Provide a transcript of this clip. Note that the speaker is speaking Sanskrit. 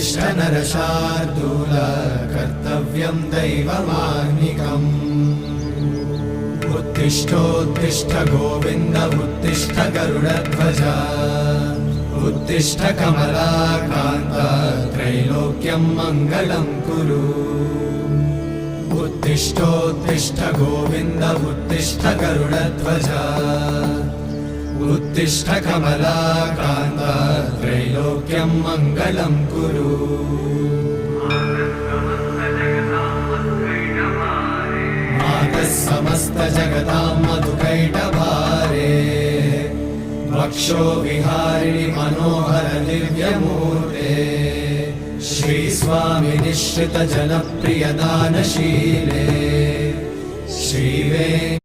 उत्तिष्ठ नरशार्दूल कर्तव्यं दैवमाह्निकम् उत्तिष्ठोत्तिष्ठ गोविन्द उत्तिष्ठ गरुडध्वज उत्तिष्ठ कमलाकान्त त्रैलोक्यं मङ्गलं कुरु उत्तिष्ठोत्तिष्ठ गोविन्द उत्तिष्ठ गरुडध्वज उत्तिष्ठ कमलाकान्त त्रैलोक्यं मङ्गलं कुरु मातः समस्त जगतां मधुकैटभारे वक्षो विहारिणि मनोहर दिव्यमूर्ते श्रीस्वामि निश्रित जनप्रिय दानशीले श्रीवे